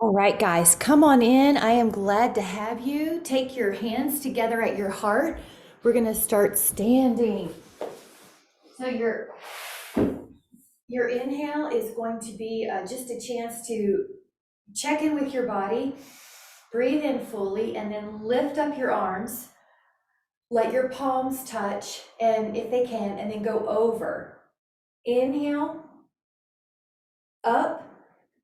All right, guys, come on in. I am glad to have you. Take your hands together at your heart. We're going to start standing. So your inhale is going to be just a chance to check in with your body, breathe in fully, and then lift up your arms. Let your palms touch, and if they can, and then go over. Inhale, up,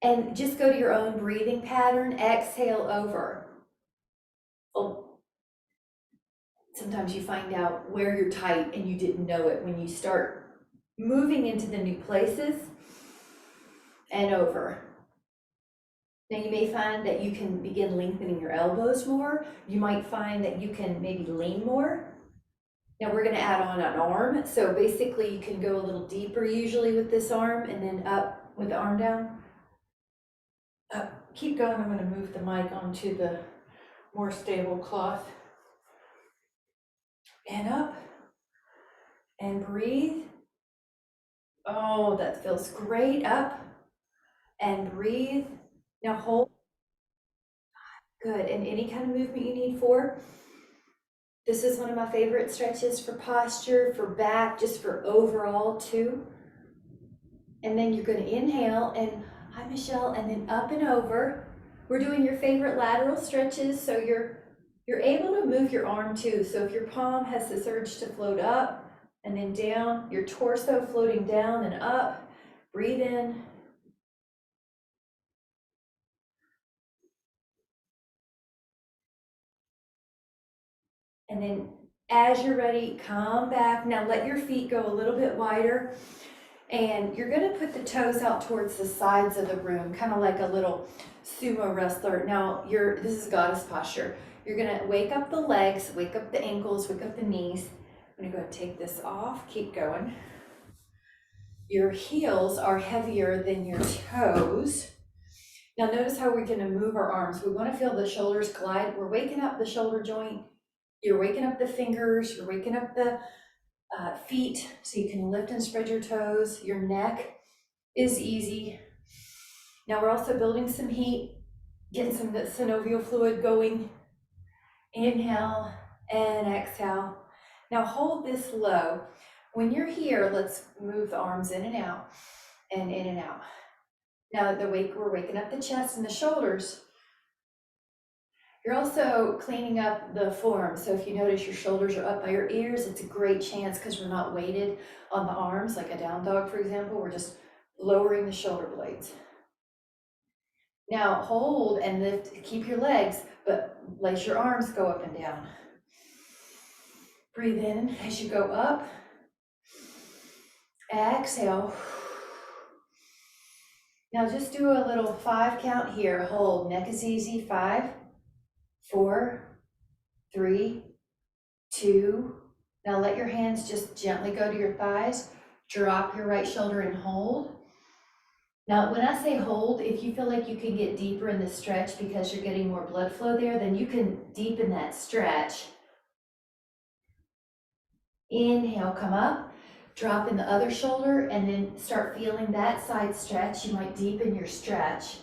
and just go to your own breathing pattern. Exhale over. Oh, sometimes you find out where you're tight and you didn't know it when you start moving into the new places and over. Now you may find that you can begin lengthening your elbows more. You might find that you can maybe lean more. Now we're going to add on an arm. So basically you can go a little deeper usually with this arm and then up with the arm down. Keep going. I'm going to move the mic onto the more stable cloth. And up and breathe. Oh, that feels great. Up and breathe. Now hold. Good. And any kind of movement you need for. This is one of my favorite stretches for posture, for back, just for overall too. And then you're going to inhale and hi, Michelle, and then up and over. We're doing your favorite lateral stretches, so you're able to move your arm too. So if your palm has this urge to float up and then down, your torso floating down and up, breathe in. And then as you're ready, come back. Now let your feet go a little bit wider. And you're going to put the toes out towards the sides of the room, kind of like a little sumo wrestler. Now this is goddess posture. You're going to wake up the legs, wake up the ankles, wake up the knees. I'm going to go ahead and take this off. Keep going. Your heels are heavier than your toes. Now notice how we're going to move our arms. We want to feel the shoulders glide. We're waking up the shoulder joint. You're waking up the fingers. You're waking up the feet so you can lift and spread your toes. Your neck is easy. Now we're also building some heat, getting some synovial fluid going. Inhale and exhale. Now hold this low. When you're here, let's move the arms in and out and in and out. Now we're waking up the chest and the shoulders. You're also cleaning up the form. So if you notice your shoulders are up by your ears, it's a great chance because we're not weighted on the arms like a down dog, for example. We're just lowering the shoulder blades. Now hold and lift, keep your legs, but let your arms go up and down. Breathe in as you go up. Exhale. Now just do a little 5 count here. Hold, neck is easy. 5, 4, 3, 2. Now let your hands just gently go to your thighs. Drop your right shoulder and hold. Now, when I say hold, if you feel like you can get deeper in the stretch because you're getting more blood flow there, then you can deepen that stretch. Inhale, come up, drop in the other shoulder, and then start feeling that side stretch. You might deepen your stretch.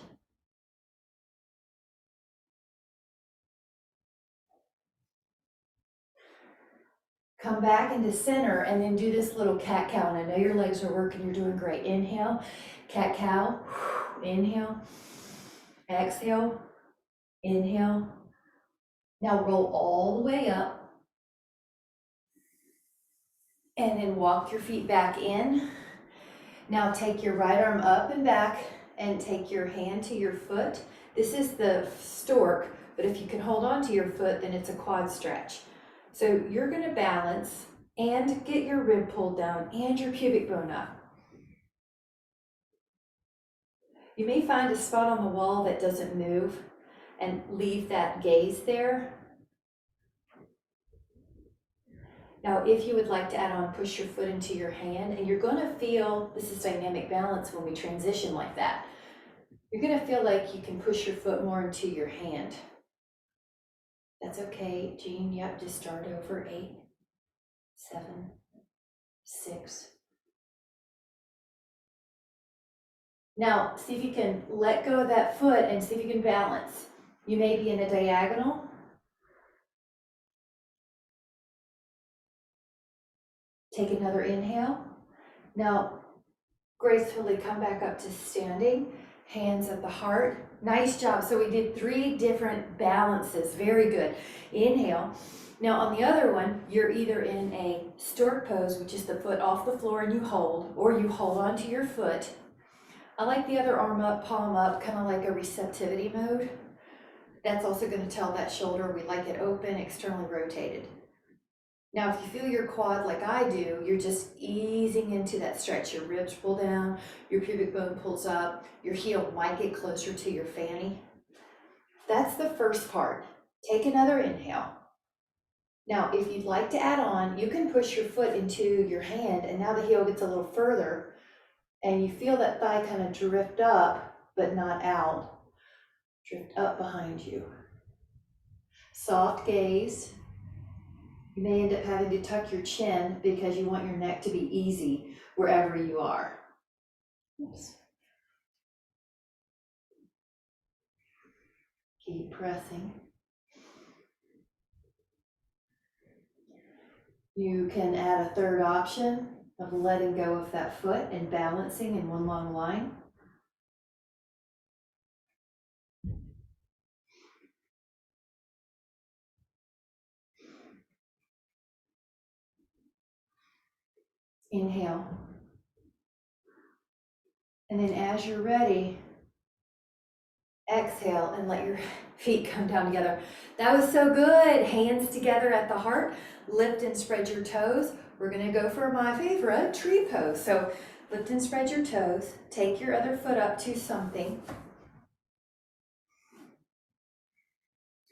Come back into center and then do this little cat cow. And I know your legs are working, you're doing great. Inhale, cat cow, inhale, exhale, inhale. Now roll all the way up and then walk your feet back in. Now take your right arm up and back and take your hand to your foot. This is the stork, but if you can hold on to your foot, then it's a quad stretch. So you're going to balance and get your rib pulled down and your pubic bone up. You may find a spot on the wall that doesn't move and leave that gaze there. Now, if you would like to add on, push your foot into your hand, and you're going to feel, this is dynamic balance when we transition like that. You're going to feel like you can push your foot more into your hand. That's okay, Jean. Yep, just start over. 8, 7, 6, Now, see if you can let go of that foot and see if you can balance. You may be in a diagonal. Take another inhale. Now, gracefully come back up to standing, hands at the heart. Nice job. So we did 3 different balances. Very good. Inhale. Now on the other one, you're either in a stork pose, which is the foot off the floor and you hold, or you hold onto your foot. I like the other arm up, palm up, kind of like a receptivity mode. That's also going to tell that shoulder we like it open, externally rotated. Now, if you feel your quad like I do, you're just easing into that stretch. Your ribs pull down, your pubic bone pulls up, your heel might get closer to your fanny. That's the first part. Take another inhale. Now, if you'd like to add on, you can push your foot into your hand, and now the heel gets a little further, and you feel that thigh kind of drift up, but not out. Drift up behind you. Soft gaze. You may end up having to tuck your chin because you want your neck to be easy wherever you are. Oops. Keep pressing. You can add a third option of letting go of that foot and balancing in one long line. Inhale. And then as you're ready, exhale and let your feet come down together. That was so good. Hands together at the heart. Lift and spread your toes. We're going to go for my favorite, tree pose. So lift and spread your toes. Take your other foot up to something.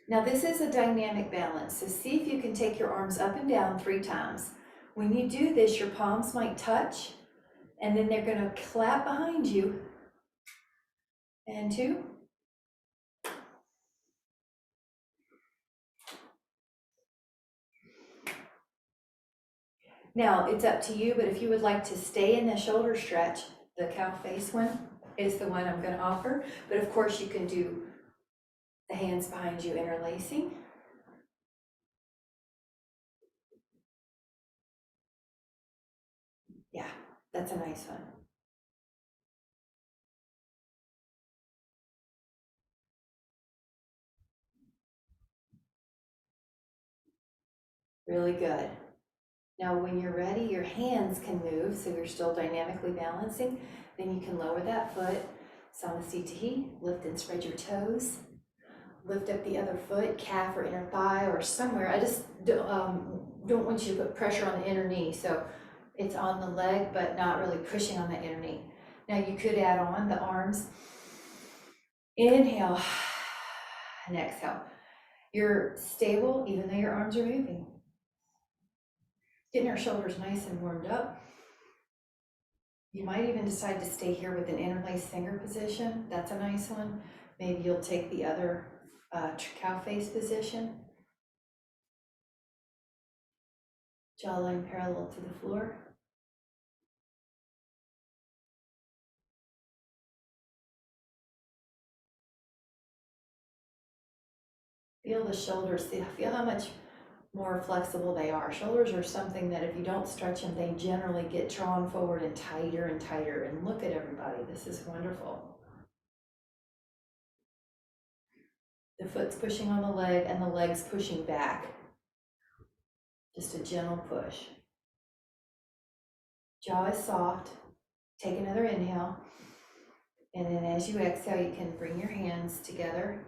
Now this is a dynamic balance. So see if you can take your arms up and down 3 times. When you do this, your palms might touch, and then they're going to clap behind you. And 2. Now it's up to you, but if you would like to stay in the shoulder stretch, the cow face one is the one I'm going to offer. But of course you can do the hands behind you interlacing. Yeah, that's a nice one. Really good. Now when you're ready, your hands can move, so you're still dynamically balancing. Then you can lower that foot, Samasthiti, lift and spread your toes. Lift up the other foot, calf or inner thigh or somewhere. I just don't want you to put pressure on the inner knee, so it's on the leg, but not really pushing on the inner knee. Now you could add on the arms. Inhale and exhale. You're stable even though your arms are moving. Getting our shoulders nice and warmed up. You might even decide to stay here with an interlaced finger position. That's a nice one. Maybe you'll take the other cow face position. Jawline parallel to the floor. Feel the shoulders, feel how much more flexible they are. Shoulders are something that if you don't stretch them, they generally get drawn forward and tighter and tighter. And look at everybody, this is wonderful. The foot's pushing on the leg and the leg's pushing back. Just a gentle push. Jaw is soft. Take another inhale. And then as you exhale, you can bring your hands together,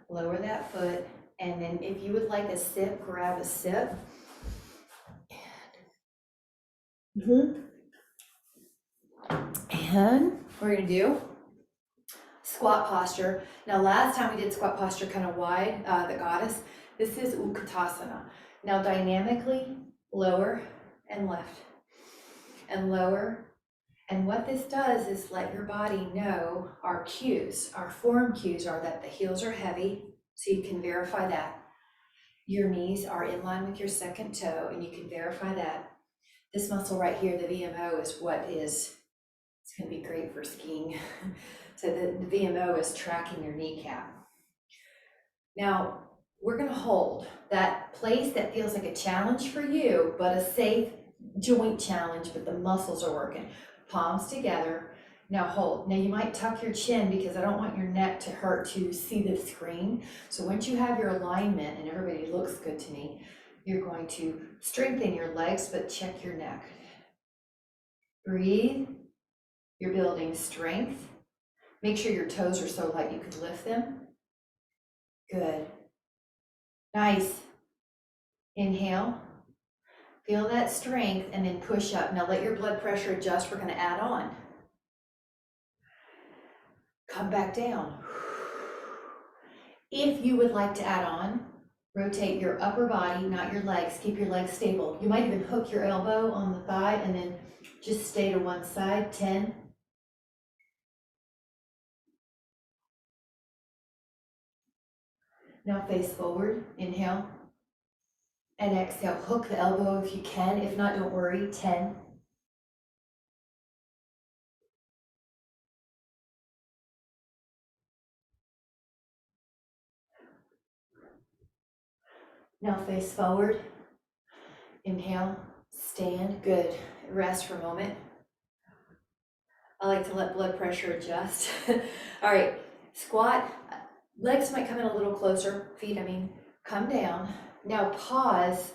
lower that foot, and then if you would like a sip, grab a sip. And we're gonna do squat posture. Now last time we did squat posture kind of wide, the goddess. This is Utkatasana. Now dynamically lower and left and lower. And what this does is let your body know our cues. Our form cues are that the heels are heavy, so you can verify that. Your knees are in line with your second toe, and you can verify that. This muscle right here, the VMO, is what is It's gonna be great for skiing. So the VMO is tracking your kneecap. Now, we're gonna hold that place that feels like a challenge for you, but a safe joint challenge, but the muscles are working. Palms together. Now hold. Now you might tuck your chin because I don't want your neck to hurt to see the screen. So once you have your alignment and everybody looks good to me, you're going to strengthen your legs, but check your neck. Breathe. You're building strength. Make sure your toes are so light you could lift them. Good. Nice. Inhale. Feel that strength and then push up. Now let your blood pressure adjust. We're going to add on. Come back down. If you would like to add on, rotate your upper body, not your legs. Keep your legs stable. You might even hook your elbow on the thigh and then just stay to one side. 10. Now face forward. Inhale. And exhale. Hook the elbow if you can. If not, don't worry. 10. Now face forward. Inhale, stand, good. Rest for a moment. I like to let blood pressure adjust. All right, squat. Legs might come in a little closer, feet, come down. Now pause.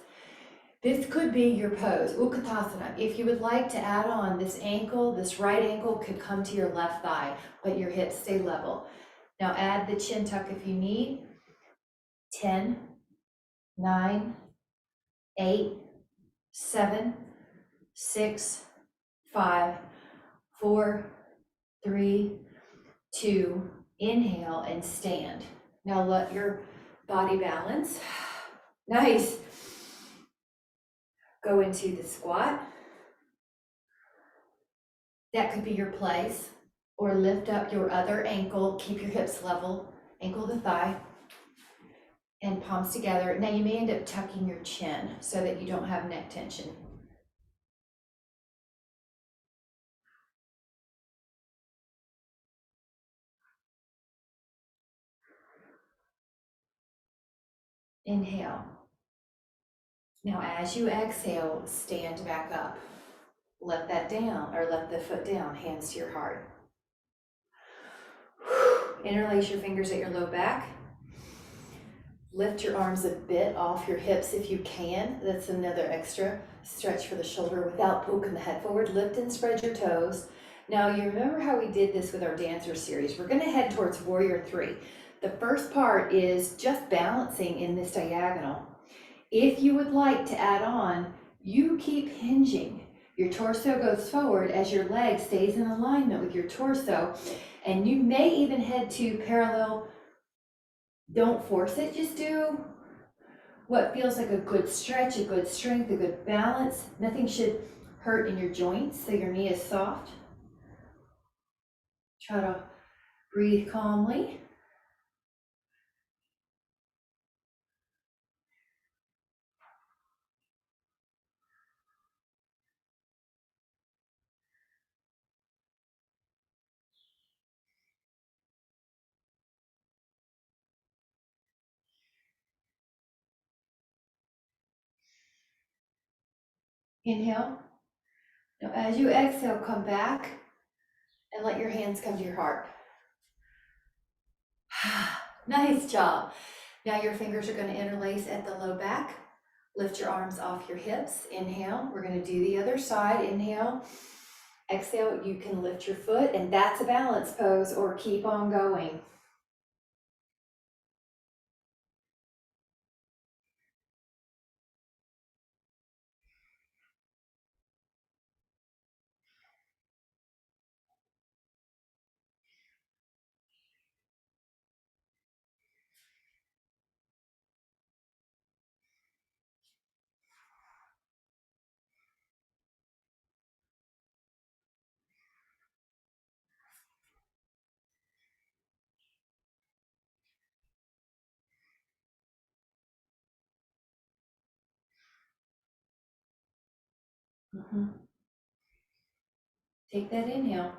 This could be your pose, Utkatasana. If you would like to add on this ankle, this right ankle could come to your left thigh, but your hips stay level. Now add the chin tuck if you need. 10, 9, 8, 7, 6, 5, 4, 3, 2, inhale and stand. Now let your body balance. Nice. Go into the squat. That could be your place, or lift up your other ankle, keep your hips level, ankle to thigh, and palms together. Now you may end up tucking your chin so that you don't have neck tension. Inhale. Now as you exhale, stand back up. Let that down, or let the foot down, hands to your heart. Interlace your fingers at your low back. Lift your arms a bit off your hips if you can. That's another extra stretch for the shoulder without poking the head forward. Lift and spread your toes. Now you remember how we did this with our dancer series. We're gonna head towards Warrior 3. The first part is just balancing in this diagonal. If you would like to add on, you keep hinging. Your torso goes forward as your leg stays in alignment with your torso, and you may even head to parallel. Don't force it, just do what feels like a good stretch, a good strength, a good balance. Nothing should hurt in your joints, so your knee is soft. Try to breathe calmly. Inhale. Now as you exhale, come back and let your hands come to your heart. Nice job. Now your fingers are going to interlace at the low back. Lift your arms off your hips. Inhale. We're going to do the other side. Inhale. Exhale. You can lift your foot, and that's a balance pose, or keep on going. Take that inhale.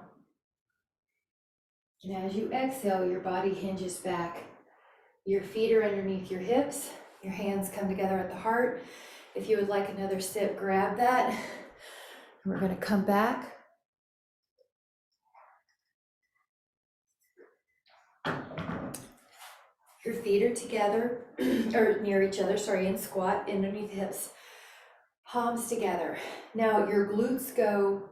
And as you exhale, your body hinges back. Your feet are underneath your hips. Your hands come together at the heart. If you would like another sip, grab that. And we're going to come back. Your feet are together, or near each other, sorry, in squat, underneath the hips. Palms together. Now your glutes go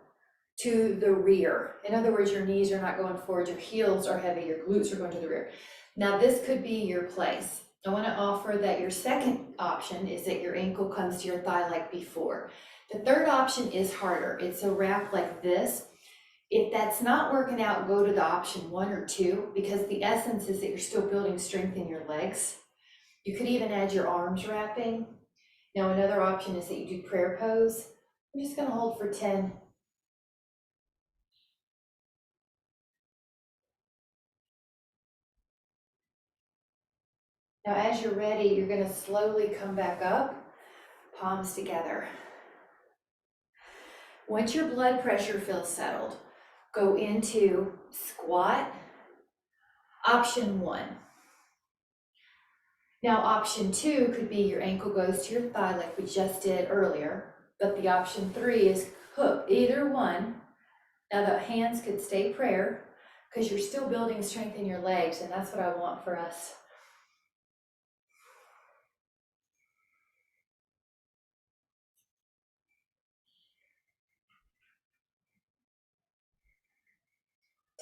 to the rear. In other words, your knees are not going forward, your heels are heavy, your glutes are going to the rear. Now this could be your place. I want to offer that your second option is that your ankle comes to your thigh like before. The third option is harder. It's a wrap like this. If that's not working out, go to the option 1 or 2, because the essence is that you're still building strength in your legs. You could even add your arms wrapping. Now another option is that you do prayer pose. I'm just going to hold for 10. Now as you're ready, you're going to slowly come back up, palms together. Once your blood pressure feels settled, go into squat, option 1. Now option 2 could be your ankle goes to your thigh like we just did earlier, but the option 3 is hook, either one. Now the hands could stay prayer because you're still building strength in your legs, and that's what I want for us.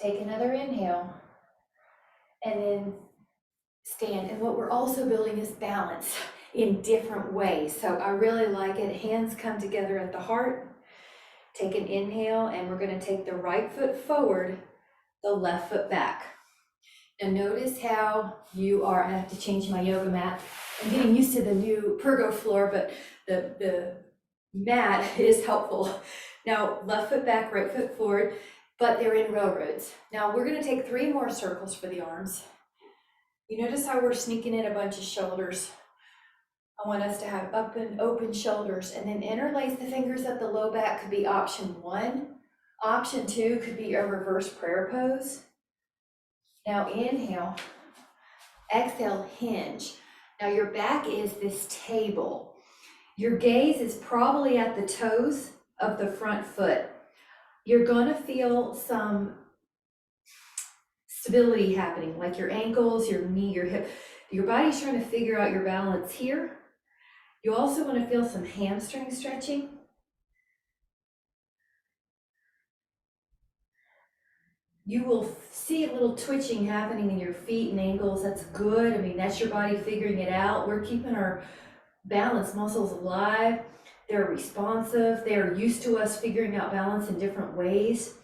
Take another inhale and then stand. And what we're also building is balance in different ways. So I really like it. Hands come together at the heart. Take an inhale, and we're going to take the right foot forward, the left foot back. And notice how you are, I have to change my yoga mat. I'm getting used to the new Pergo floor, but the mat is helpful. Now, left foot back, right foot forward, but they're in railroads. Now we're going to take 3 more circles for the arms. You notice how we're sneaking in a bunch of shoulders. I want us to have up and open shoulders, and then interlace the fingers at the low back could be option 1. Option 2 could be a reverse prayer pose. Now inhale, exhale, hinge. Now your back is this table. Your gaze is probably at the toes of the front foot. You're gonna feel some stability happening, like your ankles, your knee, your hip. Your body's trying to figure out your balance here. You also want to feel some hamstring stretching. You will see a little twitching happening in your feet and ankles. That's good. I mean, that's your body figuring it out. We're keeping our balance muscles alive. They're responsive. They're used to us figuring out balance in different ways.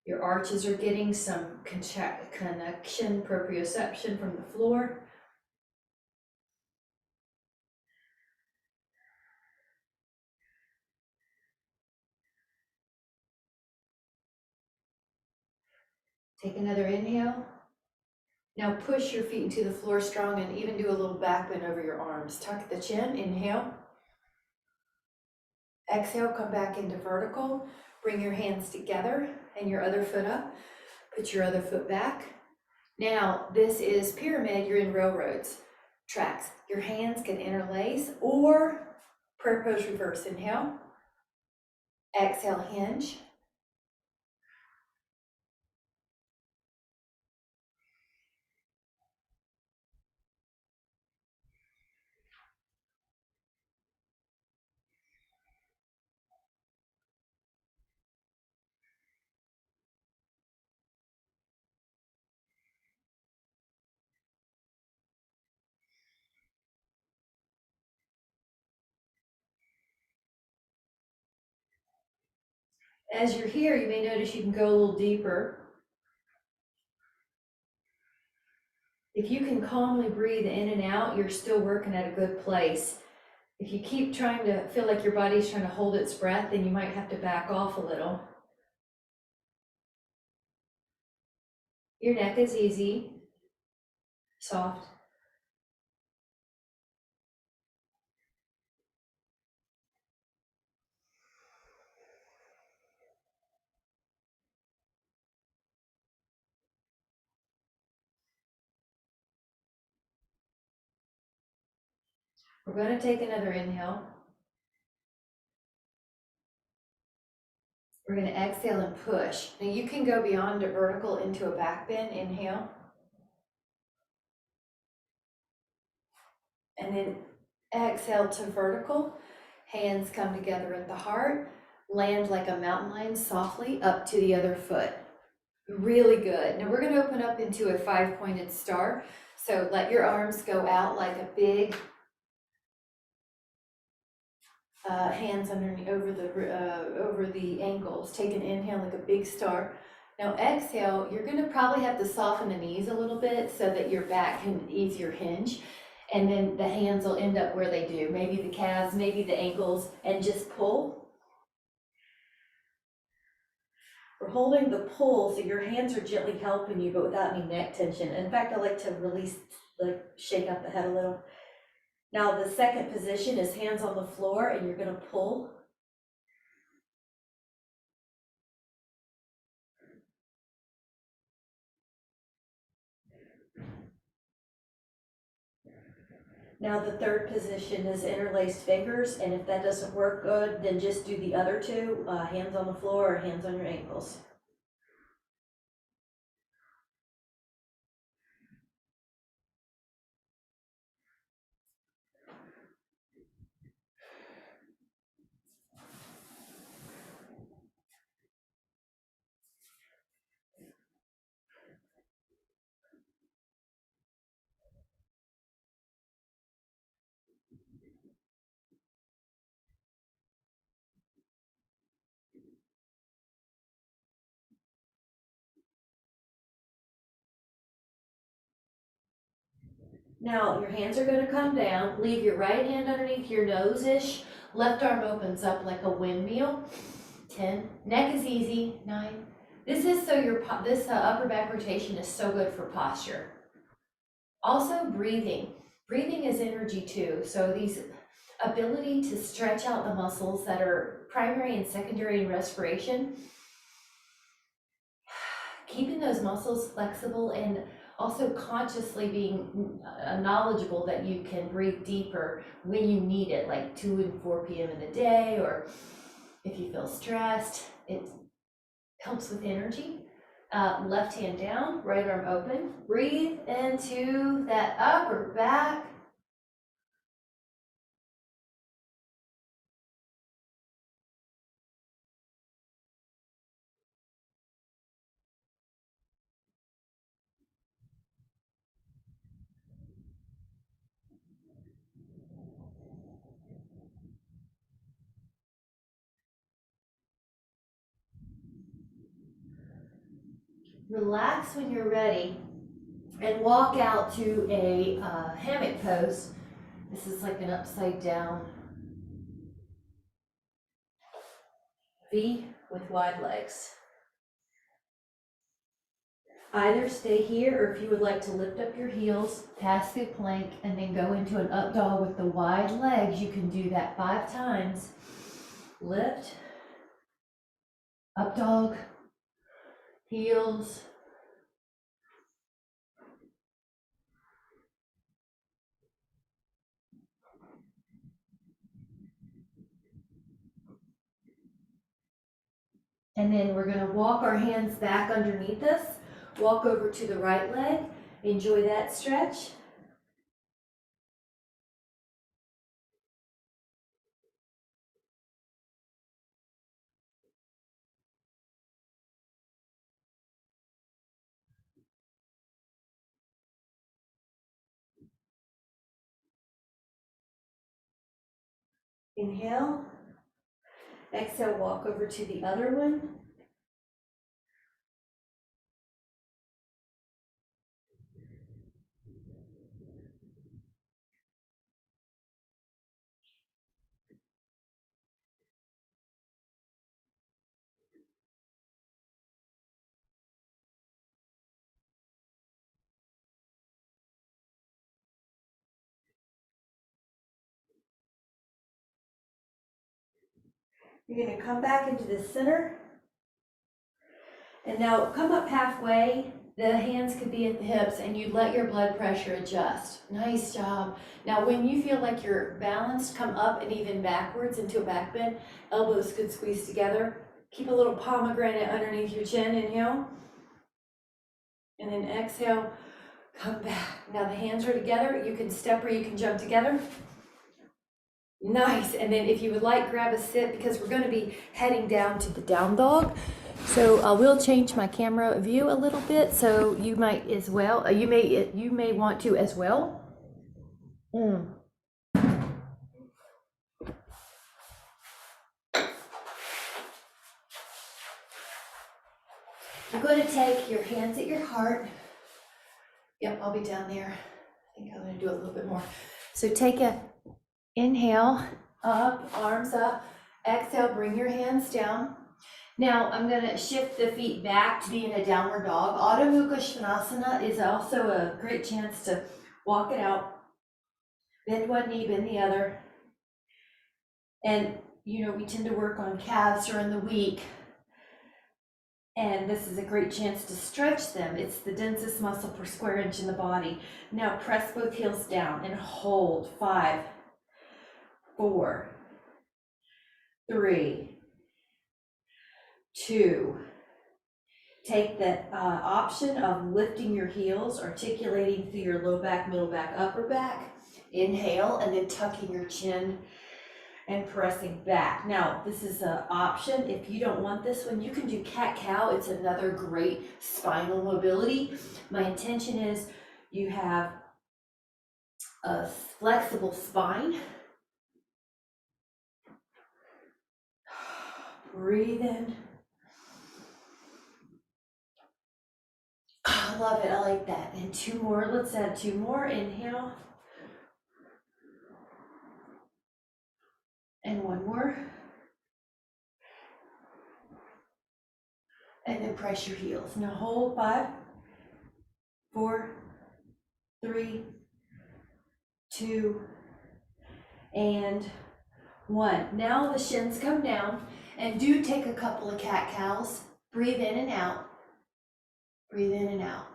Your arches are getting some connection, proprioception from the floor. Take another inhale. Now push your feet into the floor strong and even do a little back bend over your arms. Tuck the chin, inhale. Exhale, come back into vertical. Bring your hands together and your other foot up. Put your other foot back. Now, this is pyramid, you're in railroads, tracks. Your hands can interlace or prayer pose reverse. Inhale. Exhale, hinge. As you're here, you may notice you can go a little deeper. If you can calmly breathe in and out, you're still working at a good place. If you keep trying to feel like your body's trying to hold its breath, then you might have to back off a little. Your neck is easy, soft. We're going to take another inhale. We're going to exhale and push. Now you can go beyond a vertical into a back bend. Inhale. And then exhale to vertical. Hands come together at the heart. Land like a mountain lion softly up to the other foot. Really good. Now we're going to open up into a 5-pointed star. So let your arms go out like a big hands underneath over the ankles. Take an inhale like a big star. Now exhale, you're going to probably have to soften the knees a little bit so that your back can easier hinge. And then the hands will end up where they do. Maybe the calves, maybe the ankles, and just pull. We're holding the pull so your hands are gently helping you, but without any neck tension. In fact, I like to release, like shake out the head a little. Now the second position is hands on the floor, and you're going to pull. Now the third position is interlaced fingers, and if that doesn't work good, then just do the other two, hands on the floor or hands on your ankles. Now your hands are going to come down. Leave your right hand underneath your nose-ish. Left arm opens up like a windmill. 10. Neck is easy. 9. This is so this upper back rotation is so good for posture. Also breathing. Breathing is energy too. So these ability to stretch out the muscles that are primary and secondary in respiration. Keeping those muscles flexible and also consciously being knowledgeable that you can breathe deeper when you need it, like 2 and 4 p.m. in the day, or if you feel stressed. It helps with energy. Left hand down, right arm open. Breathe into that upper back. Relax when you're ready and walk out to a hammock pose. This is like an upside down V with wide legs. Either stay here, or if you would like to lift up your heels, pass through plank, and then go into an up dog with the wide legs, you can do that 5 times. Lift, up dog, heels, and then we're going to walk our hands back underneath us, walk over to the right leg, enjoy that stretch. Inhale, exhale, walk over to the other one. You're going to come back into the center. And now come up halfway The hands could be at the hips and you let your blood pressure adjust. Nice job. Now, when you feel like you're balanced, come up and even backwards into a back bend. Elbows could squeeze together. Keep a little pomegranate underneath your chin, inhale. And then exhale, come back. Now the hands are together. You can step or you can jump together. Nice. And then if you would like, grab a sit because we're going to be heading down to the down dog. So I will change my camera view a little bit, so you might as well. You may want to as well. You're going to take your hands at your heart. Yep, I'll be down there. I think I'm going to do a little bit more. So take a inhale, up, arms up. Exhale, bring your hands down. Now I'm going to shift the feet back to be in a downward dog. Adho Mukha Svanasana is also a great chance to walk it out. Bend one knee, bend the other. And you know, we tend to work on calves during the week. And this is a great chance to stretch them. It's the densest muscle per square inch in the body. Now press both heels down and hold. 5, 4, 3, 2. Take the option of lifting your heels, articulating through your low back, middle back, upper back. Inhale, and then tucking your chin and pressing back. Now, this is an option. If you don't want this one, you can do cat-cow. It's another great spinal mobility. My intention is you have a flexible spine. Breathe in. I love it, I like that. And 2 more, let's add 2 more. Inhale. And 1 more. And then press your heels. Now hold. 5, 4, 3, 2, and 1. Now the shins come down, and do take a couple of cat-cows. Breathe in and out. Breathe in and out.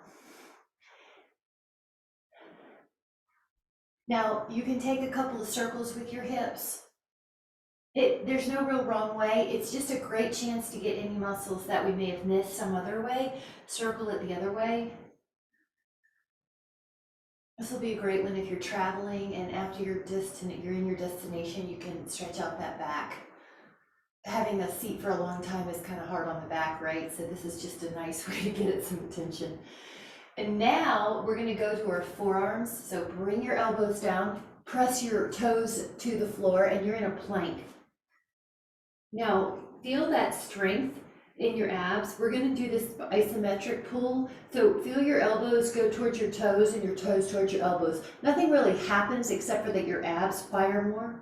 Now you can take a couple of circles with your hips. There's no real wrong way. It's just a great chance to get any muscles that we may have missed some other way. Circle it the other way. This will be a great one if you're traveling and after you're in your destination, you can stretch out that back. Having a seat for a long time is kind of hard on the back, right? So this is just a nice way to get it some attention. And now we're going to go to our forearms. So bring your elbows down, press your toes to the floor, and you're in a plank. Now, feel that strength in your abs. We're going to do this isometric pull. So feel your elbows go towards your toes and your toes towards your elbows. Nothing really happens except for that your abs fire more.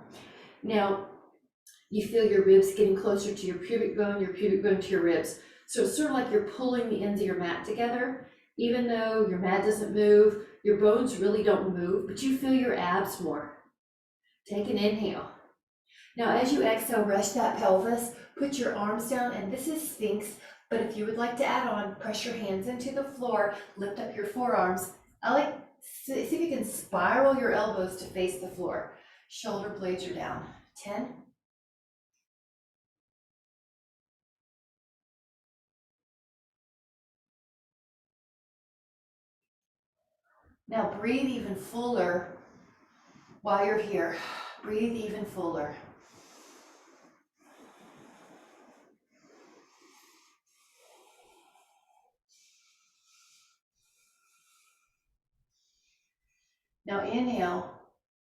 Now, you feel your ribs getting closer to your pubic bone to your ribs. So it's sort of like you're pulling the ends of your mat together. Even though your mat doesn't move, your bones really don't move, but you feel your abs more. Take an inhale. Now, as you exhale, rest that pelvis, put your arms down, and this is Sphinx, but if you would like to add on, press your hands into the floor, lift up your forearms. See if you can spiral your elbows to face the floor. Shoulder blades are down. 10. Now breathe even fuller while you're here. Breathe even fuller. Now inhale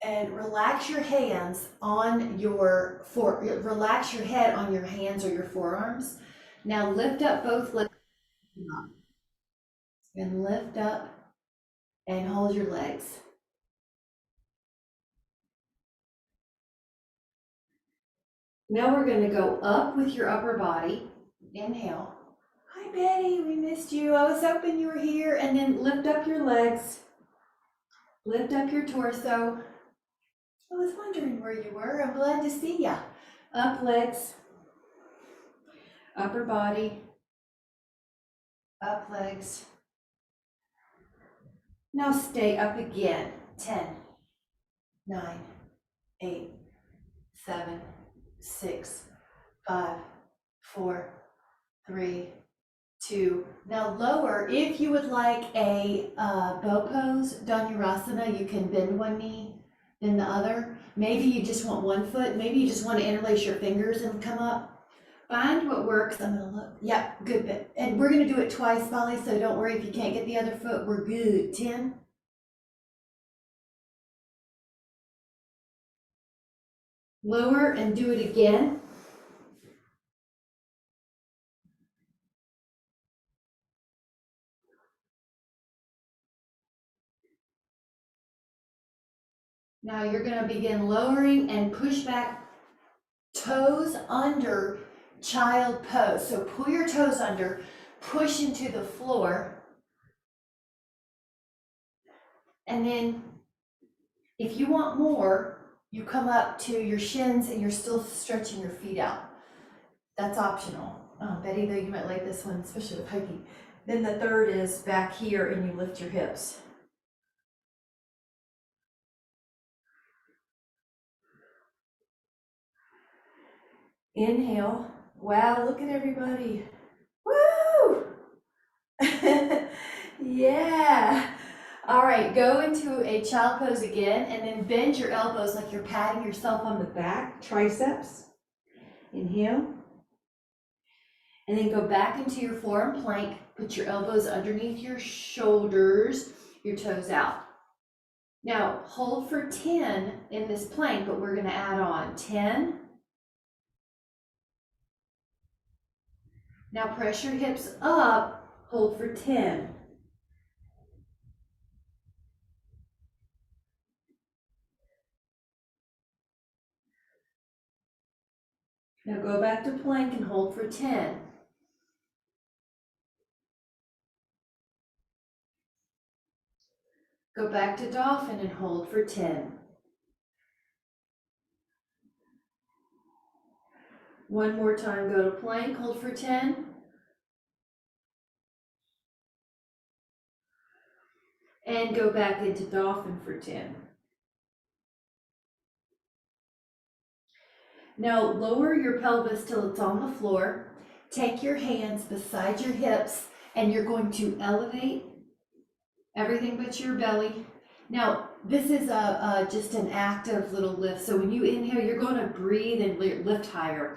and relax your hands on your relax your head on your hands or your forearms. Now lift up both legs and lift up and hold your legs. Now we're going to go up with your upper body. Inhale. Hi Betty, we missed you. I was hoping you were here. And then lift up your legs. Lift up your torso. I was wondering where you were. I'm glad to see ya. Up legs. Upper body. Up legs. Now stay up again. 10, 9, 8, 7, 6, 5, 4, 3, 2. Now lower. If you would like a bow pose, Dhanurasana, you can bend one knee, then the other. Maybe you just want one foot. Maybe you just want to interlace your fingers and come up. Find what works. I'm gonna look. Yeah, good bit. And we're gonna do it twice, Molly, so don't worry if you can't get the other foot. We're good. 10. Lower and do it again. Now you're gonna begin lowering and push back, toes under, child pose. So pull your toes under, push into the floor. And then if you want more, you come up to your shins and you're still stretching your feet out. That's optional. Betty, though, you might like this one, especially with hiking. Then the third is back here and you lift your hips. Inhale. Wow, look at everybody. Woo! Yeah. All right, go into a child pose again and then bend your elbows like you're patting yourself on the back, triceps. Inhale. And then go back into your forearm plank. Put your elbows underneath your shoulders, your toes out. Now hold for 10 in this plank, but we're going to add on 10. Now press your hips up, hold for 10. Now go back to plank and hold for 10. Go back to dolphin and hold for 10. One more time, go to plank, hold for 10. And go back into dolphin for 10. Now lower your pelvis till it's on the floor. Take your hands beside your hips and you're going to elevate everything but your belly. Now this is just an active little lift. So when you inhale, you're going to breathe and lift higher.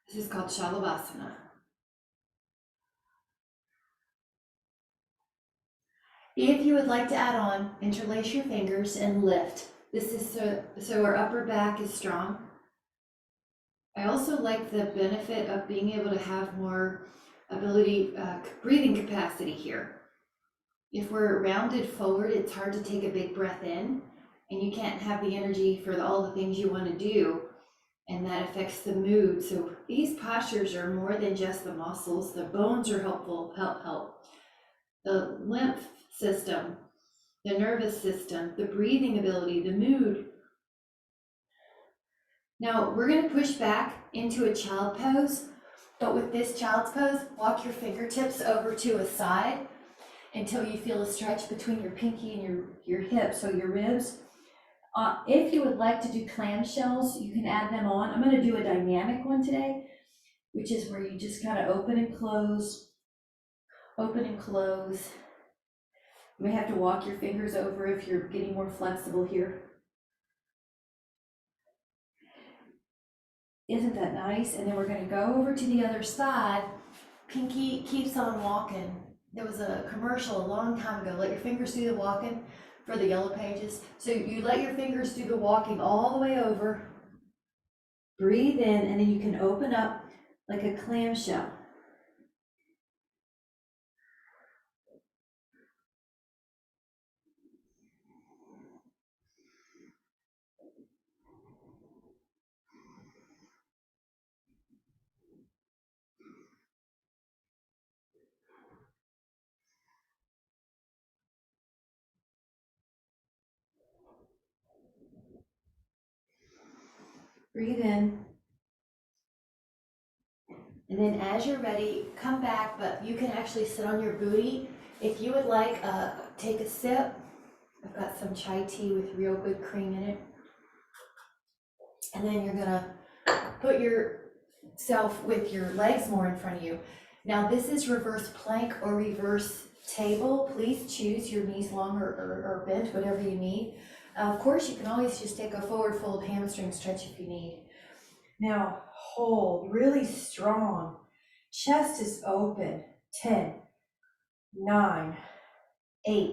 This is called Shalabhasana. If you would like to add on, interlace your fingers and lift. This is so our upper back is strong. I also like the benefit of being able to have more breathing capacity here. If we're rounded forward, it's hard to take a big breath in and you can't have the energy for all the things you want to do, and that affects the mood. So these postures are more than just the muscles. The bones are help. The lymph system, the nervous system, the breathing ability, the mood. Now we're going to push back into a child pose, but with this child's pose, walk your fingertips over to a side until you feel a stretch between your pinky and your hips, so your ribs. If you would like to do clamshells, you can add them on. I'm going to do a dynamic one today, which is where you just kind of open and close, open and close. You may have to walk your fingers over if you're getting more flexible here. Isn't that nice? And then we're going to go over to the other side. Pinky keeps on walking. There was a commercial a long time ago. Let your fingers do the walking for the yellow pages. So you let your fingers do the walking all the way over. Breathe in, and then you can open up like a clamshell. Breathe in And then as you're ready, come back, but you can actually sit on your booty. If you would like, take a sip. I've got some chai tea with real good cream in it. And then you're gonna put yourself with your legs more in front of you. Now this is reverse plank or reverse table. Please choose your knees long or bent, whatever you need. Of course, you can always just take a forward fold hamstring stretch if you need. Now hold really strong. Chest is open. 10, 9, 8,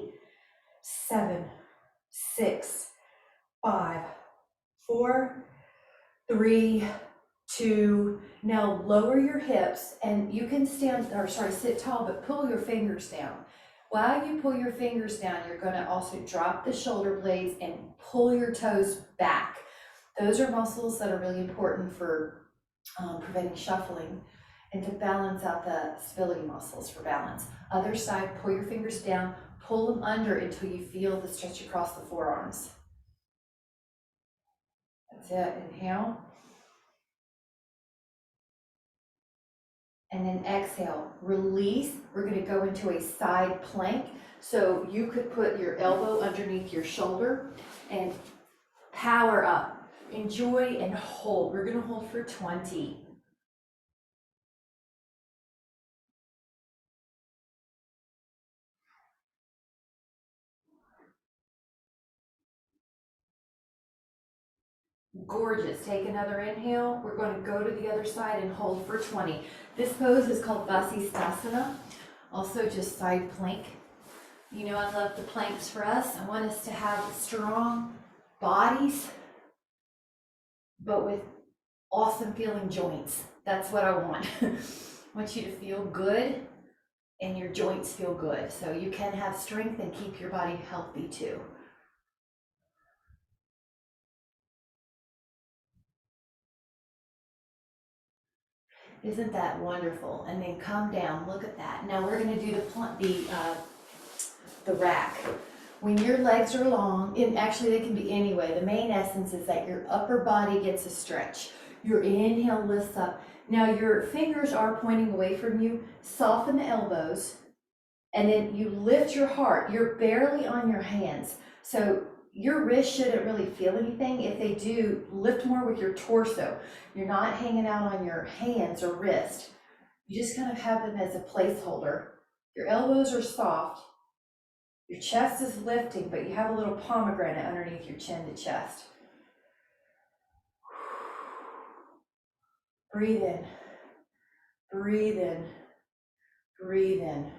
7, 6, 5, 4, 3, 2. Now lower your hips, and you can sit tall, but pull your fingers down. While you pull your fingers down, you're going to also drop the shoulder blades and pull your toes back. Those are muscles that are really important for preventing shuffling and to balance out the stability muscles for balance. Other side, pull your fingers down, pull them under until you feel the stretch across the forearms. That's it. Inhale. And then exhale, release. We're going to go into a side plank. So you could put your elbow underneath your shoulder and power up. Enjoy and hold. We're going to hold for 20. Gorgeous. Take another inhale. We're going to go to the other side and hold for 20. This pose is called Vasisthasana, also just side plank. You know, I love the planks for us. I want us to have strong bodies, but with awesome feeling joints. That's what I want. I want you to feel good and your joints feel good. So you can have strength and keep your body healthy too. Isn't that wonderful? And then come down, look at that. Now we're gonna do the rack. When your legs are long, and actually they can be anyway, the main essence is that your upper body gets a stretch. Your inhale lifts up. Now your fingers are pointing away from you. Soften the elbows, and then you lift your heart. You're barely on your hands. So your wrists shouldn't really feel anything. If they do, lift more with your torso. You're not hanging out on your hands or wrist. You just kind of have them as a placeholder. Your elbows are soft. Your chest is lifting, but you have a little pomegranate underneath your chin to chest. Breathe in, breathe in, breathe in.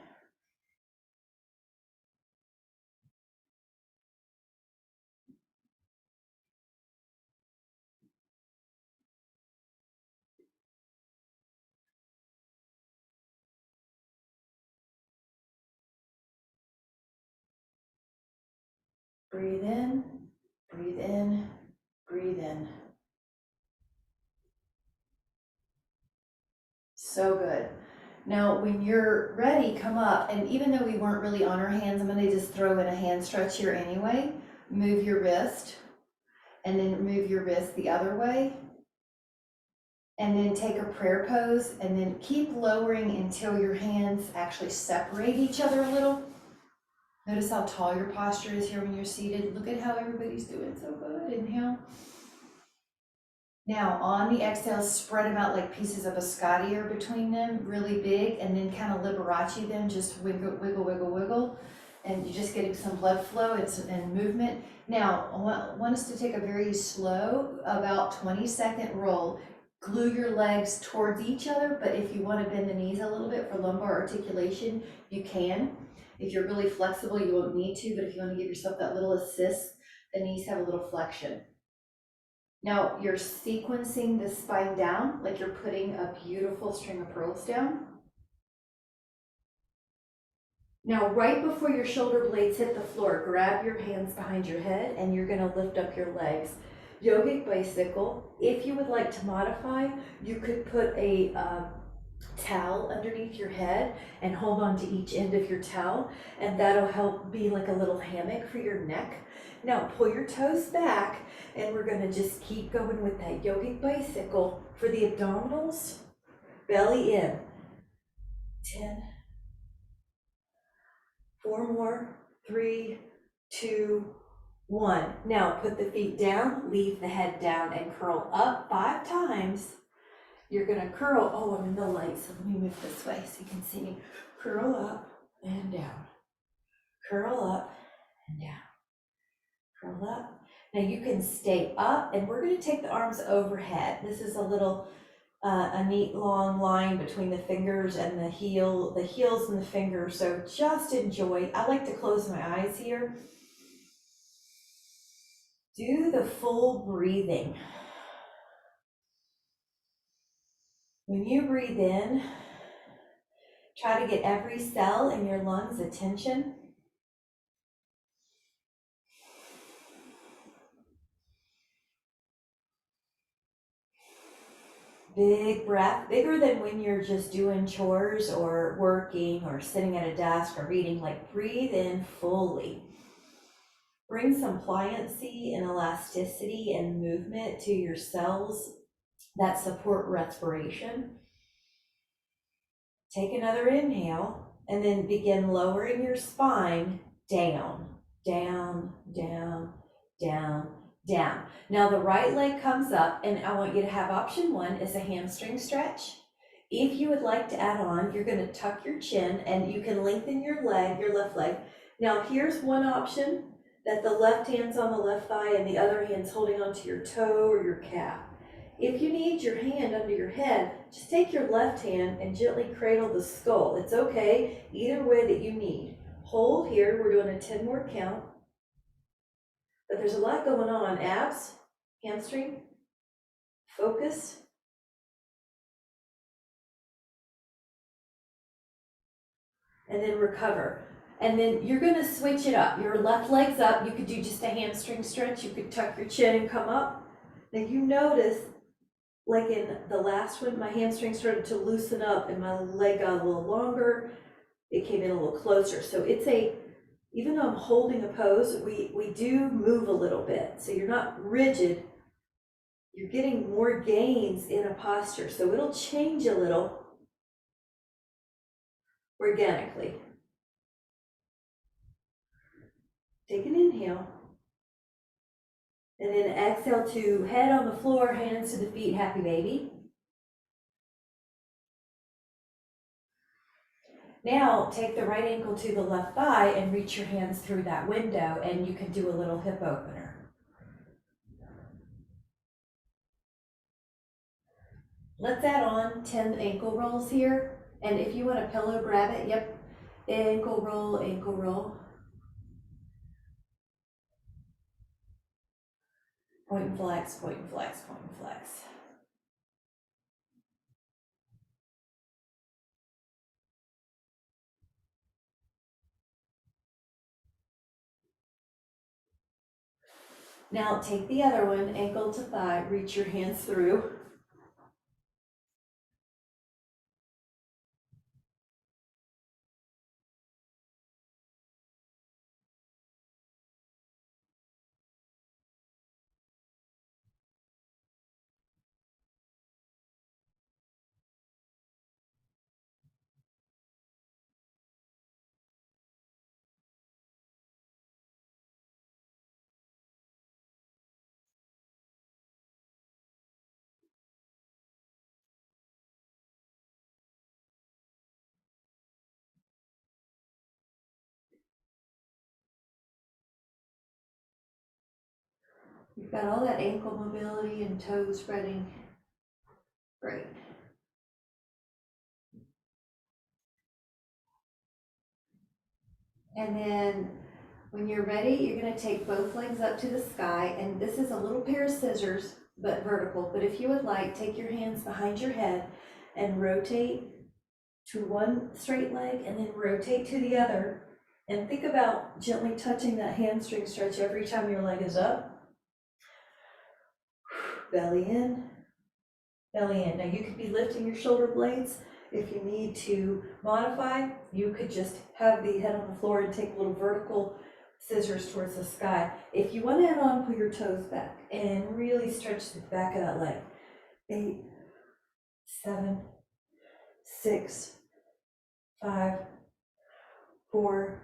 Breathe in, breathe in, breathe in. So good. Now, when you're ready, come up, and even though we weren't really on our hands, I'm going to just throw in a hand stretch here anyway. Move your wrist, and then move your wrist the other way. And then take a prayer pose, and then keep lowering until your hands actually separate each other a little. Notice how tall your posture is here when you're seated. Look at how everybody's doing so good. Inhale. Now on the exhale, spread them out like pieces of biscotti are between them, really big, and then kind of Liberace them, just wiggle, wiggle, wiggle, wiggle. And you're just getting some blood flow and movement. Now, I want us to take a very slow, about 20-second roll. Glue your legs towards each other, but if you want to bend the knees a little bit for lumbar articulation, you can. If you're really flexible, you won't need to, but if you want to give yourself that little assist, the knees have a little flexion. Now you're sequencing the spine down like you're putting a beautiful string of pearls down. Now right before your shoulder blades hit the floor, grab your hands behind your head and you're going to lift up your legs. Yogic bicycle. If you would like to modify, you could put a towel underneath your head and hold on to each end of your towel, and that'll help be like a little hammock for your neck. Now pull your toes back, and we're going to just keep going with that yogic bicycle. For the abdominals, belly in. 10, 4 more, 3, 2, 1. Now put the feet down, leave the head down, and curl up 5 times. You're gonna curl, oh, I'm in the light, so let me move this way so you can see me. Curl up and down, curl up and down, curl up. Now you can stay up, and we're gonna take the arms overhead. This is a little, a neat long line between the fingers and the heels and the fingers, so just enjoy. I like to close my eyes here. Do the full breathing. When you breathe in, try to get every cell in your lungs attention. Big breath, bigger than when you're just doing chores or working or sitting at a desk or reading. Like, breathe in fully. Bring some pliancy and elasticity and movement to your cells that support respiration. Take another inhale and then begin lowering your spine down, down, down, down, down. Now the right leg comes up, and I want you to have option 1 is a hamstring stretch. If you would like to add on, you're going to tuck your chin and you can lengthen your leg, your left leg. Now here's one option, that the left hand's on the left thigh and the other hand's holding onto your toe or your calf. If you need your hand under your head, just take your left hand and gently cradle the skull. It's okay, either way that you need. Hold here, we're doing a 10 more count. But there's a lot going on. Abs, hamstring, focus. And then recover. And then you're gonna switch it up. Your left leg's up. You could do just a hamstring stretch. You could tuck your chin and come up. Now you notice, like in the last one, my hamstring started to loosen up and my leg got a little longer. It came in a little closer. So it's even though I'm holding a pose, we do move a little bit. So you're not rigid. You're getting more gains in a posture. So it'll change a little organically. Take an inhale. And then exhale to head on the floor, hands to the feet, happy baby. Now take the right ankle to the left thigh and reach your hands through that window, and you can do a little hip opener. Let's add on 10 ankle rolls here. And if you want a pillow, grab it. Yep. Ankle roll, ankle roll. Point and flex, point and flex, point and flex. Now take the other one, ankle to thigh, reach your hands through. You've got all that ankle mobility and toe spreading. Great. And then when you're ready, you're going to take both legs up to the sky. And this is a little pair of scissors, but vertical. But if you would like, take your hands behind your head and rotate to one straight leg and then rotate to the other. And think about gently touching that hamstring stretch every time your leg is up. Belly in, belly in. Now you could be lifting your shoulder blades. If you need to modify, you could just have the head on the floor and take little vertical scissors towards the sky. If you want to add on, pull your toes back and really stretch the back of that leg. 8, 7, 6, 5, 4,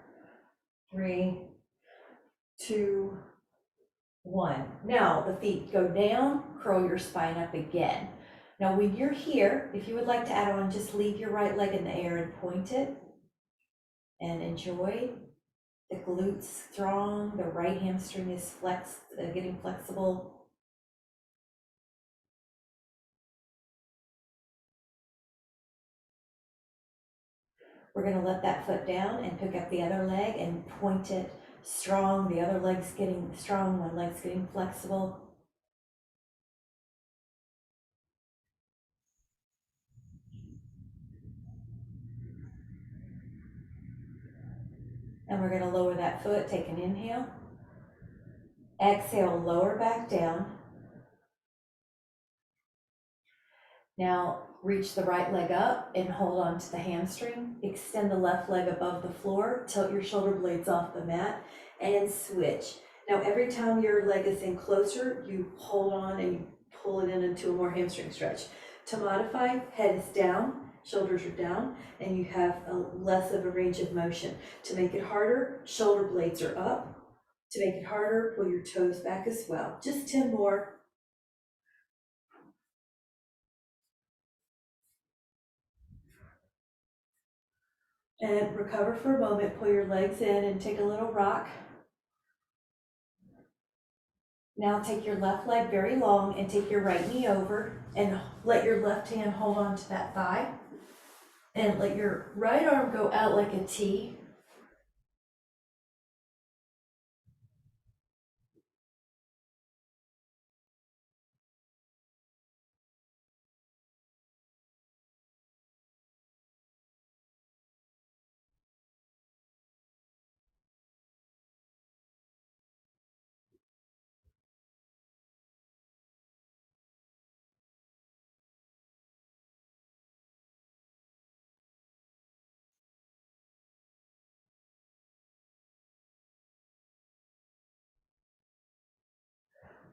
3, 2, 1. Now the feet go down, curl your spine up again. Now when you're here, if you would like to add on, just leave your right leg in the air and point it and enjoy. The glutes strong, the right hamstring is getting flexible. We're going to let that foot down and pick up the other leg and point it strong. The other leg's getting strong, one leg's getting flexible. And we're going to lower that foot, take an inhale. Exhale, lower back down. Now reach the right leg up and hold on to the hamstring. Extend the left leg above the floor, tilt your shoulder blades off the mat, and switch. Now every time your leg is in closer, you hold on and you pull it in into a more hamstring stretch. To modify, head is down, shoulders are down, and you have less of a range of motion. To make it harder, shoulder blades are up. To make it harder, pull your toes back as well. Just 10 more. And recover for a moment, pull your legs in and take a little rock. Now take your left leg very long and take your right knee over and let your left hand hold on to that thigh. And let your right arm go out like a T.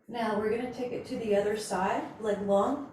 Now we're going to take it to the other side, leg long.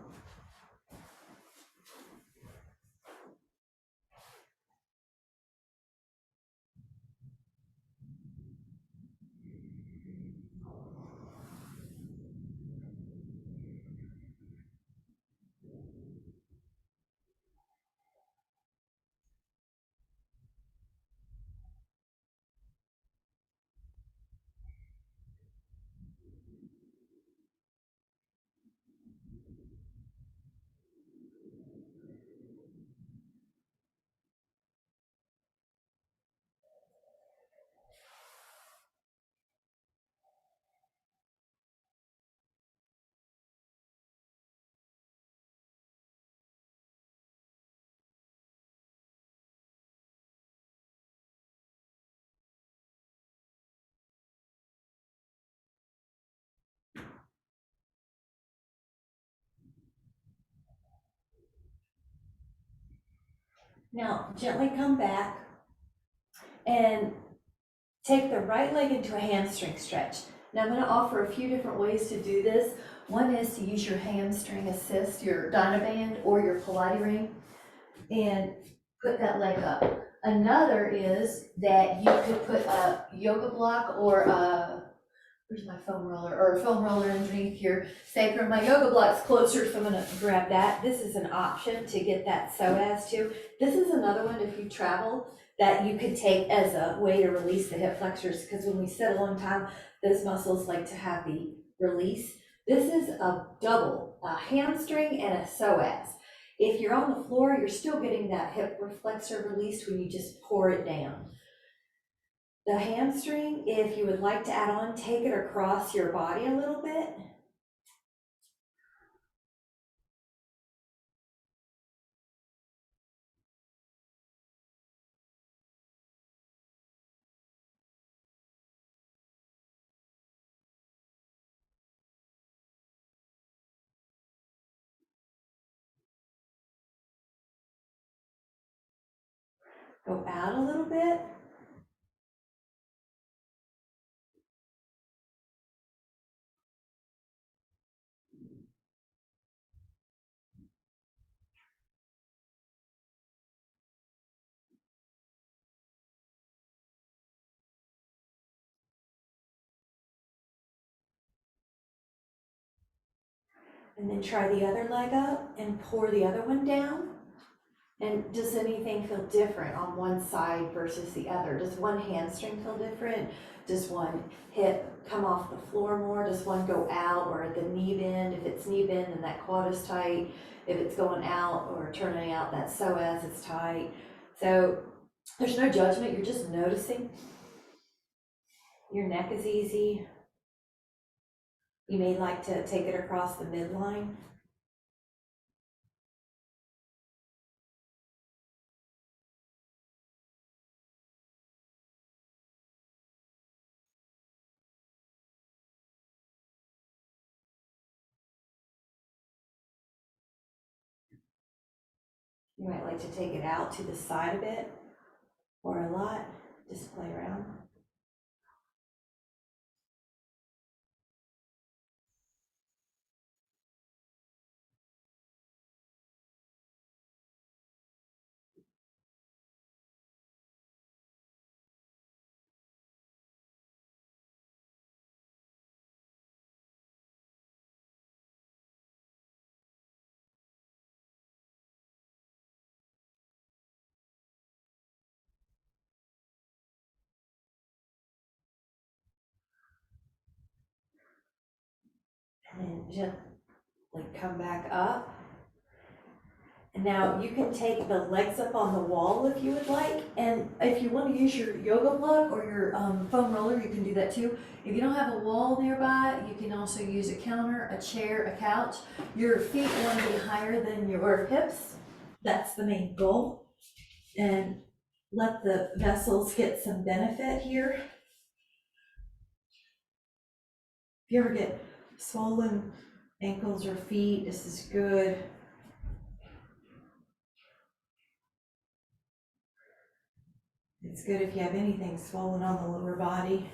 Now gently come back and take the right leg into a hamstring stretch. Now I'm going to offer a few different ways to do this. One is to use your hamstring assist, your Dynaband or your Pilates ring, and put that leg up. Another is that you could put a yoga block or where's my foam roller, or a foam roller underneath your sacrum. My yoga block's closer, so I'm gonna grab that. This is an option to get that psoas too. This is another one, if you travel, that you could take as a way to release the hip flexors, because when we sit a long time, those muscles like to have the release. This is a double, a hamstring and a psoas. If you're on the floor, you're still getting that hip flexor released when you just pour it down. The hamstring, if you would like to add on, take it across your body a little bit. Go out a little bit. And then try the other leg up and pour the other one down. And does anything feel different on one side versus the other? Does one hamstring feel different? Does one hip come off the floor more? Does one go out or at the knee bend? If it's knee bend, then that quad is tight. If it's going out or turning out, that psoas is tight. So there's no judgment, you're just noticing. Your neck is easy. You may like to take it across the midline. You might like to take it out to the side a bit or a lot, just play around. And then gently come back up. And now you can take the legs up on the wall if you would like. And if you want to use your yoga block or your foam roller, you can do that too. If you don't have a wall nearby, you can also use a counter, a chair, a couch. Your feet want to be higher than your hips. That's the main goal. And let the vessels get some benefit here. If you ever get swollen ankles or feet, this is good. It's good if you have anything swollen on the lower body.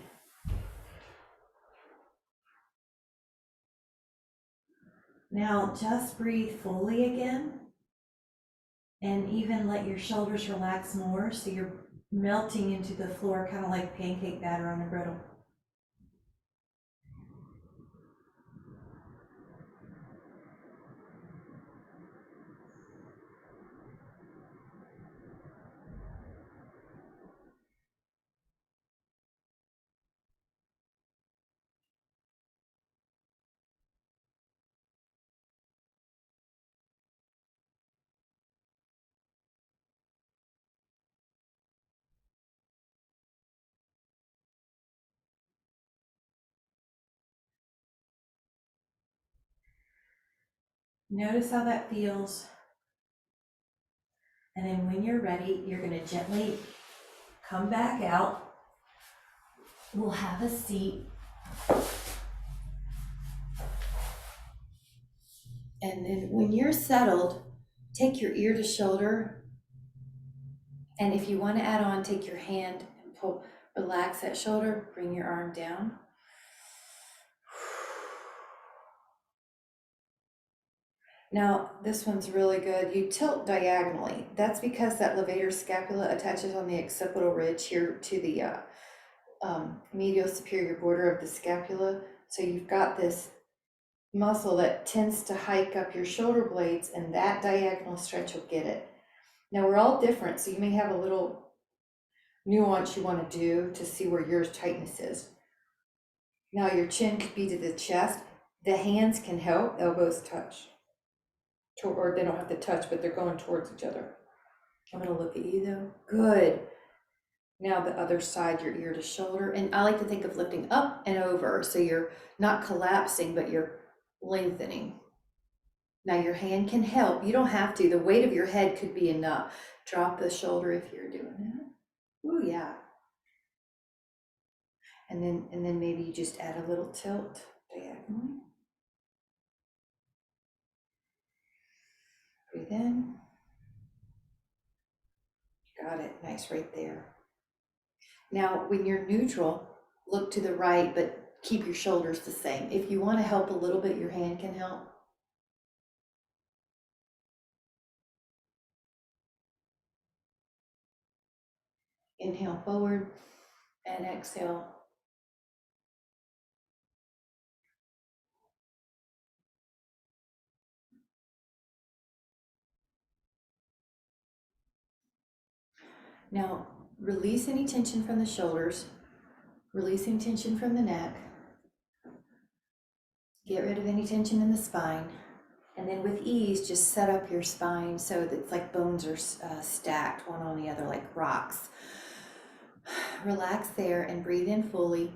Now just breathe fully again, and even let your shoulders relax more so you're melting into the floor, kind of like pancake batter on a griddle. Notice how that feels. And then when you're ready, you're going to gently come back out. We'll have a seat. And then when you're settled, take your ear to shoulder. And if you want to add on, take your hand and pull, relax that shoulder, bring your arm down. Now, this one's really good. You tilt diagonally. That's because that levator scapula attaches on the occipital ridge here to the medial superior border of the scapula. So you've got this muscle that tends to hike up your shoulder blades, and that diagonal stretch will get it. Now, we're all different, so you may have a little nuance you want to do to see where your tightness is. Now, your chin could be to the chest. The hands can help, elbows touch. Or they don't have to touch, but they're going towards each other. I'm going to look at you though. Good. Now the other side, your ear to shoulder. And I like to think of lifting up and over. So you're not collapsing, but you're lengthening. Now your hand can help. You don't have to. The weight of your head could be enough. Drop the shoulder if you're doing that. Ooh, yeah. And then maybe you just add a little tilt diagonally. Breathe in. Got it. Nice right there. Now, when you're neutral, look to the right, but keep your shoulders the same. If you want to help a little bit, your hand can help. Inhale forward and exhale. Now, release any tension from the shoulders, release any tension from the neck. Get rid of any tension in the spine. And then with ease, just set up your spine so that it's like bones are stacked one on the other like rocks. Relax there and breathe in fully.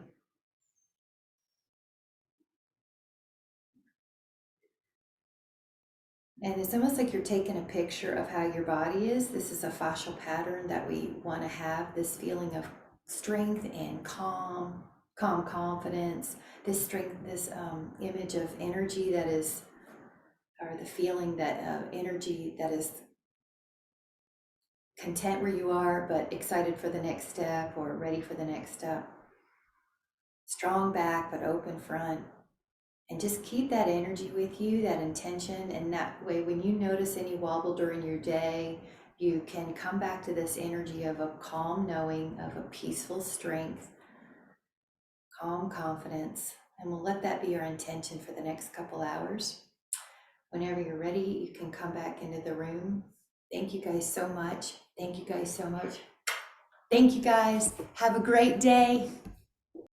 And it's almost like you're taking a picture of how your body is. This is a fascial pattern that we want to have, this feeling of strength and calm confidence, this strength, this image of energy that is, or the feeling that energy that is content where you are, but excited for the next step or ready for the next step. Strong back, but open front. And just keep that energy with you, that intention. And that way, when you notice any wobble during your day, you can come back to this energy of a calm knowing, of a peaceful strength, calm confidence. And we'll let that be our intention for the next couple hours. Whenever you're ready, you can come back into the room. Thank you guys so much. Thank you guys so much. Thank you guys. Have a great day.